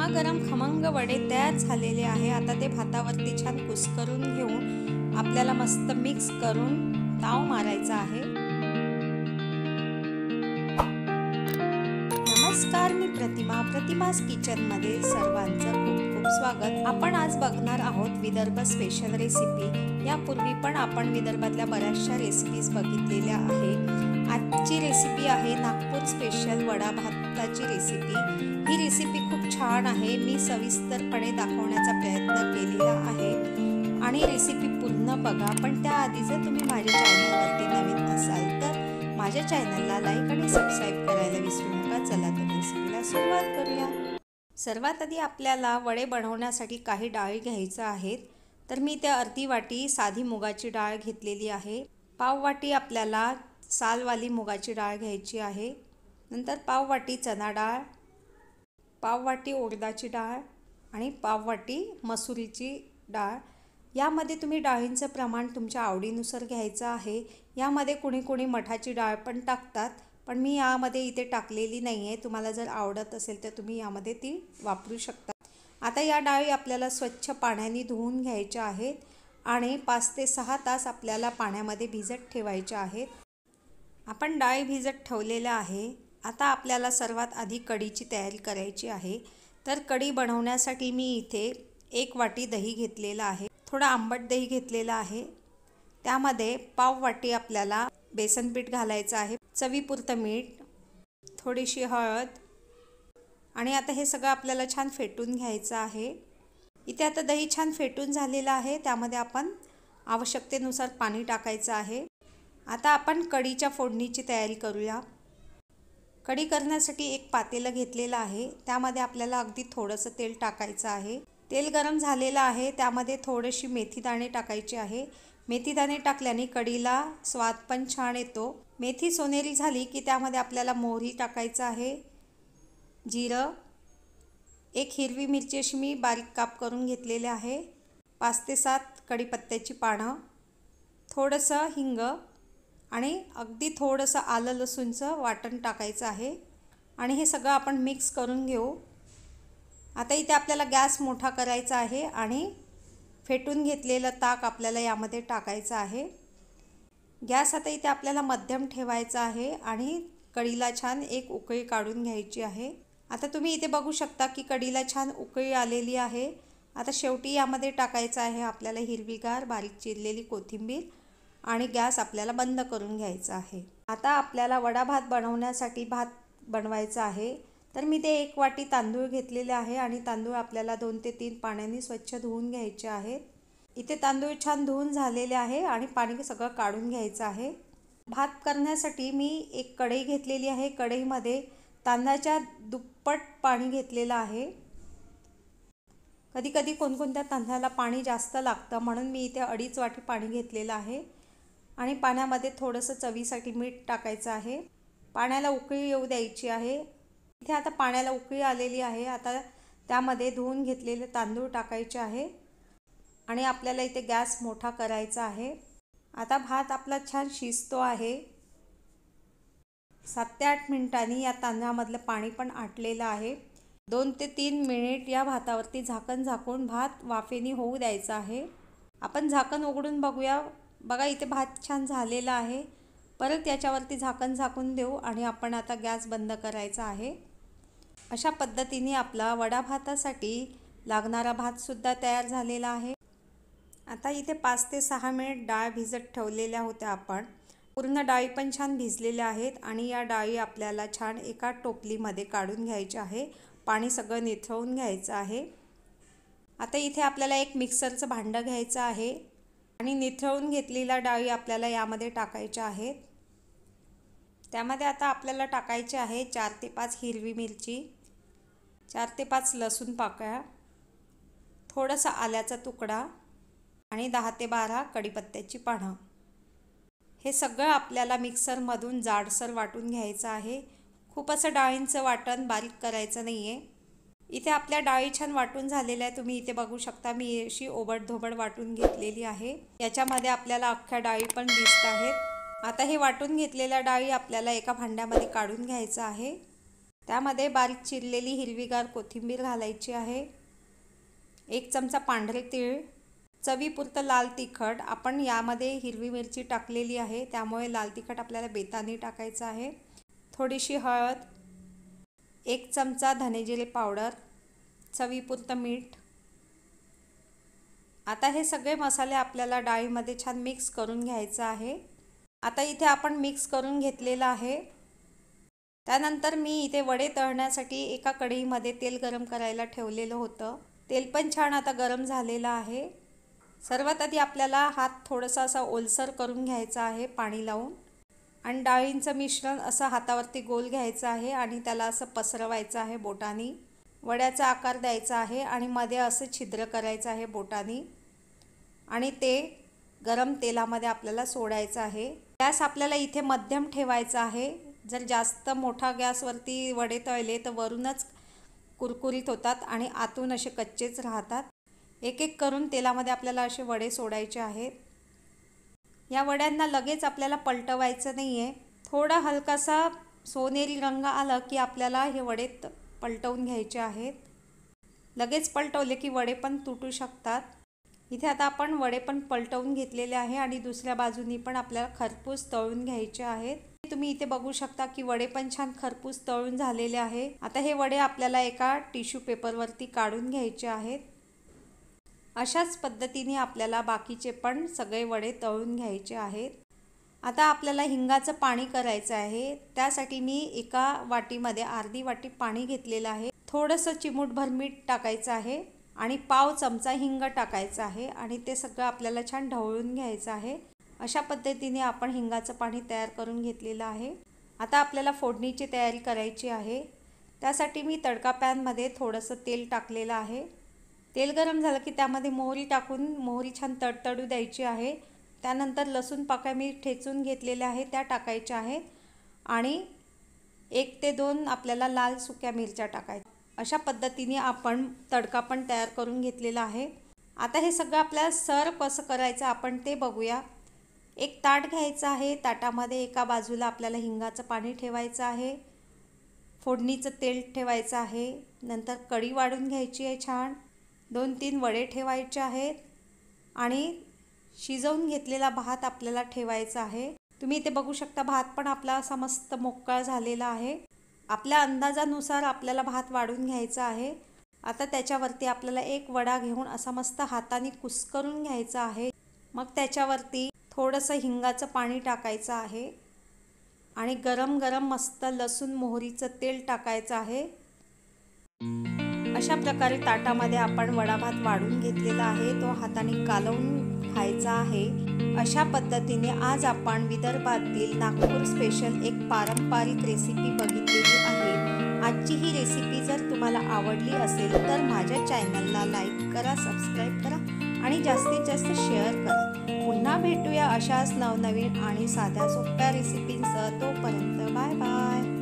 गरमागरम खमंग वडे तयार झालेले आहे। आता ते भातावरती छान कुस्करून घेऊन आपल्याला मस्त मिक्स करून ताव मारायचा आहे। नमस्कार, मी प्रतिमा's किचन मध्ये सर्वांचं खूप खूप स्वागत। आपण आज बघणार आहोत विदर्भ स्पेशल रेसिपी। यापूर्वी पण आपण विदर्भातल्या बऱ्याचशा रेसिपीज बघितलेल्या आहे। आजची रेसिपी आहे नागपूर स्पेशल वडा भाताची रेसिपी। ही रेसिपी खूप छान आहे। मी सविस्तरपणे दाखवण्याचा प्रयत्न केलेला आहे आणि रेसिपी पूर्ण बघा। पण त्याआधी जर तुम्ही माझ्या चॅनलवरती नवीन असाल तर माझ्या चॅनलला लाईक आणि सबस्क्राइब करायला विसरू नका। चला तर रेसिपीला सुरुवात करूया। सर्वात आधी आपल्याला वडे बनवण्यासाठी काही डाळी घ्यायच्या आहेत। तर मी त्या अर्धी वाटी साधी मुगाची डाळ घेतलेली आहे। पाव वाटी आपल्याला सालवाली मुगाची डाळ घ्यायची आहे। नंतर पाव वाटी चणा डाळ, पाव वाटी उडदाची डाळ आणि पाव वाटी मसुरीची डाळ। यामध्ये तुम्ही डाळींचं प्रमाण तुमच्या आवडीनुसार घ्यायचं आहे। यामध्ये कुणी मठाची डाळ पण टाकतात, पण मी यामध्ये इथे टाकलेली नाही आहे। तुम्हाला जर आवडत असेल तर तुम्ही यामध्ये ती वापरू शकता। आता या डाळी आपल्याला स्वच्छ पाण्याने धुवून घ्यायच्या आहेत आणि 5 ते 6 तास आपल्याला पाण्यामध्ये भिजत ठेवायच्या आहेत। आपण डाळी भिजत ठेवलेल्या आहे। आता आपल्याला सर्वात आधी कढीची तयारी करायची आहे। तर कढी बनवण्यासाठी मी इथे 1 वाटी दही घेतलेला आहे। थोडा आंबट दही घेतलेला आहे। त्यामध्ये पाव वाटी आपल्याला बेसन पीठ घालायचं आहे, चवीपुरतं मीठ, थोडीशी हळद आणि आता हे सगळं आपल्याला छान फेटून घ्यायचं आहे। इथे आता दही छान फेटून झालेलं आहे। त्यामध्ये आपण आवश्यकतेनुसार पाणी टाकायचं आहे। आता आपण कढीच्या फोडणीची तयारी करूया। कढी करण्यासाठी एक पातेलं घेतलेलं आहे। त्यामध्ये आपल्याला अगदी थोडंसं तेल टाकायचं आहे। तेल गरम झालेलं आहे। त्यामध्ये थोडीशी मेथीदाणे टाकायचे आहे। मेथीदाणे टाकल्याने कढीला स्वाद पण छान येतो। मेथी सोनेरी झाली की त्यामध्ये आपल्याला मोहरी टाकायचं आहे, जिरं, एक हिरवी मिरची अशी मी बारीक काप करून घेतलेले आहे, 5 ते 7 कढीपत्त्याची पानं, थोडंसं हिंग आणि अगदी थोडंसं आलं लसूणचं वाटण टाकायचं आहे आणि हे सगळं आपण मिक्स करून घेऊ। आता इथे आपल्याला गॅस मोठा करायचा आहे आणि फेटून घेतलेलं ताक आपल्याला यामध्ये टाकायचं आहे। गॅस आता इथे आपल्याला मध्यम ठेवायचा आहे आणि कढीला छान एक उकळी काढून घ्यायची आहे। आता तुम्ही इथे बघू शकता की कढीला छान उकळी आलेली आहे। आता शेवटी यामध्ये टाकायचं आहे आपल्याला हिरवीगार बारीक चिरलेली कोथिंबीर आणि गॅस आपल्याला बंद करून घ्यायचा आहे। आता आपल्याला वडा भात बनवण्यासाठी भात बनवायचा आहे। तर मी ते 1 वाटी तांदूळ घेतलेले आहे आणि तांदूळ आपल्याला 2 ते 3 पाण्याने स्वच्छ धुवून घ्यायचे आहेत। इथे तांदूळ छान धुवून झालेले आहे आणि पाणी सगळं काढून घ्यायचं आहे। भात करण्यासाठी मी एक कढई घेतलेली आहे। कढईमध्ये तांदळाच्या दुप्पट पाणी घेतलेलं आहे। कधी कोणकोणत्या तांदळाला पाणी जास्त लागतं, म्हणून मी इथे 2.5 वाटी पाणी घेतलेलं आहे आणि पाण्यामध्ये थोडंसं चवीसाठी मीठ टाकायचं आहे। पाण्याला उकळी येऊ द्यायची आहे। इथे आता पाण्याला उकळी आलेली आहे। आता त्यामध्ये धुवून घेतलेले तांदूळ टाकायचे आहे आणि आपल्याला इथे गॅस मोठा करायचा आहे। आता भात आपला छान शिजतो आहे। 7 ते 8 मिनिटांनी या तांदळामधलं पाणी पण आटलेलं आहे। 2 ते 3 मिनिट या भातावरती झाकण झाकून भात वाफेने होऊ द्यायचा आहे। आपण झाकण उघडून बघूया। बघा इथे भात छान झालेला आहे। परत याच्यावरती झाकण झाकून देऊ आणि आपण आता गॅस बंद करायचा आहे। अशा पद्धतीने आपला वडा भातासाठी लागणारा भात सुद्धा तयार झालेला आहे। आता इथे 5 ते 6 मिनिट डाळ भिजत ठेवलेल्या होत्या आपण। पूर्ण डाळी पण छान भिजलेल्या आहेत आणि या डाळी आपल्याला छान एका टोपलीमध्ये काढून घ्यायच्या आहे। पाणी सगळं निथळून घ्यायचं आहे। आता इथे आपल्याला एक मिक्सरचं भांडं घ्यायचं आहे आणि निथळून घेतलेल्या डाळी आपल्याला यामध्ये टाकायच्या आहेत। त्यामध्ये आता आपल्याला टाकायचे आहे 4 ते 5 हिरवी मिरची, 4 ते 5 लसूण पाकळ्या, थोडासा आल्याचा तुकडा आणि 10 ते 12 कढीपत्त्याची पानं। हे सगळं आपल्याला मिक्सरमधून जाडसर वाटून घ्यायचं आहे। खूप असं डाळींचं वाटण बारीक करायचं नाही आहे। इथे आपल्या डाळी छान वाटून झालेल्या आहे। तुम्ही इथे बघू शकता मी अशी ओबडधोबड वाटून घेतलेली आहे। याच्यामध्ये आपल्याला अख्ख्या डाळी पण दिसत आहेत। आता हे वाटून घेतलेल्या डाळी आपल्याला एका भांड्यामध्ये काढून घ्यायचं आहे त्यामध्ये बारीक चिरलेली हिरवीगार कोथिंबीर घालायची आहे, 1 चमचा पांढरे तीळ, चवीपुरतं लाल तिखट. आपण यामध्ये हिरवी मिरची टाकलेली आहे त्यामुळे लाल तिखट आपल्याला बेताने टाकायचं आहे. थोडीशी हळद, 1 चमचा धनेजिरे पावडर, चवीपुरतं मीठ. आता हे सगळे मसाले आपल्याला डाळीमध्ये छान मिक्स करून घ्यायचं आहे. आता इथे आपण मिक्स करून घेतलेलं आहे. त्यानंतर मी इथे वडे तळण्यासाठी एका कढईमध्ये तेल गरम करायला ठेवलेलं होतं. तेल पण छान आता गरम झालेलं आहे. सर्वात आधी आपल्याला हात थोडासा असा ओलसर करून घ्यायचा आहे पाणी लावून आणि डाळींचं मिश्रण असं हातावरती गोल घ्यायचं आहे आणि त्याला असं पसरवायचं आहे बोटांनी. वड्याचा आकार द्यायचा आहे आणि मध्ये असं छिद्र करायचं आहे बोटांनी आणि ते गरम तेलामध्ये आपल्याला सोडायचं आहे. गॅस आपल्याला इथे मध्यम ठेवायचा आहे. जर जास्त मोठा गॅसवरती वडे तळले तर वरूनच कुरकुरीत होतात आणि आतून असे कच्चेच राहतात. एक एक करून तेलामध्ये आपल्याला असे वडे सोडायचे आहेत. या वड्यांना लगेच आपल्याला पलटवायचं नाही आहे. थोडा हलकासा सोनेरी रंग आला की आपल्याला हे वडे पलटवून घ्यायचे आहेत. लगेच पलटवले की वडे पण तुटू शकतात. इथे आता आपण वडे पण पलटवून घेतलेले आहे आणि दुसऱ्या बाजूनी पण आपल्याला खरपूस तळून घ्यायचे आहेत. तुम्ही इथे बघू शकता की वडे पण छान खरपूस तळून झालेले आहे. आता हे वडे आपल्याला एका टिश्यू पेपरवरती काढून घ्यायचे आहेत. अशाच पद्धतीने आपल्याला बाकीचे पण सगळे वडे तळून घ्यायचे आहेत. आता आपल्याला हिंगाचं पाणी करायचं आहे. त्यासाठी मी एका वाटीमध्ये अर्धी वाटी पाणी घेतलेलं आहे. थोडंसं चिमूटभर मीठ टाकायचं आहे आणि पाव चमचा हिंग टाकायचं आहे आणि ते सगळं आपल्याला छान ढवळून घ्यायचं आहे. अशा पद्धतीने आपण हिंगाचं पाणी तयार करून घेतलेलं आहे. आता आपल्याला फोडणीची तयारी करायची आहे. त्यासाठी मी तडका पॅनमध्ये थोडंसं तेल टाकलेलं आहे. तेल गरम झालं की त्यामध्ये मोहरी टाकून मोहरी छान तडतडू द्यायची आहे. त्यानंतर लसूण पाकळ्या मी ठेचून घेतलेल्या आहे त्या टाकायच्या आहेत आणि 1 ते 2 आपल्याला लाल सुक्या मिरच्या टाकायच्या. अशा पद्धतीने आपण तडका पण तयार करून घेतलेला आहे. आता हे सगळं आपल्याला सर्व कसं करायचं आपण ते बघूया. एक ताट घ्यायचं आहे. ताटामध्ये एका बाजूला आपल्याला हिंगाचं पाणी ठेवायचं आहे, फोडणीचं तेल ठेवायचं आहे, नंतर कढी वाढून घ्यायची आहे, छान 2-3 वडे ठेवायचे आहेत आणि शिजवून घेतलेला भात आपल्याला ठेवायचा आहे. तुम्ही इथे बघू शकता भात पण आपला असा मस्त मोकळा झालेला आहे. आपल्या अंदाजानुसार आपल्याला भात वाढून घ्यायचा आहे. आता त्याच्यावरती आपल्याला एक वडा घेऊन असा मस्त हाताने कुस्करून घ्यायचा आहे. मग त्याच्यावरती थोडंसं हिंगाचं पाणी टाकायचं आहे आणि गरम गरम मस्त लसूण मोहरीचं तेल टाकायचं आहे. अशा प्रकारे ताटामध्ये आपण वडा भात वाढून घेतलेला आहे. तो हाताने कालवून खायचा आहे. अशा पद्धतीने आज आपण विदर्भातील नागपूर स्पेशल एक पारंपरिक रेसिपी बघितलेली आहे. आजची ही रेसिपी जर तुम्हाला आवडली असेल तर माझ्या चॅनलला लाईक करा, सबस्क्राईब करा आणि जास्तीत जास्त शेअर करा. पुन्हा भेटूया अशाच नवनवीन आणि साध्या सोप्या रेसिपींसह. तोपर्यंत बाय बाय.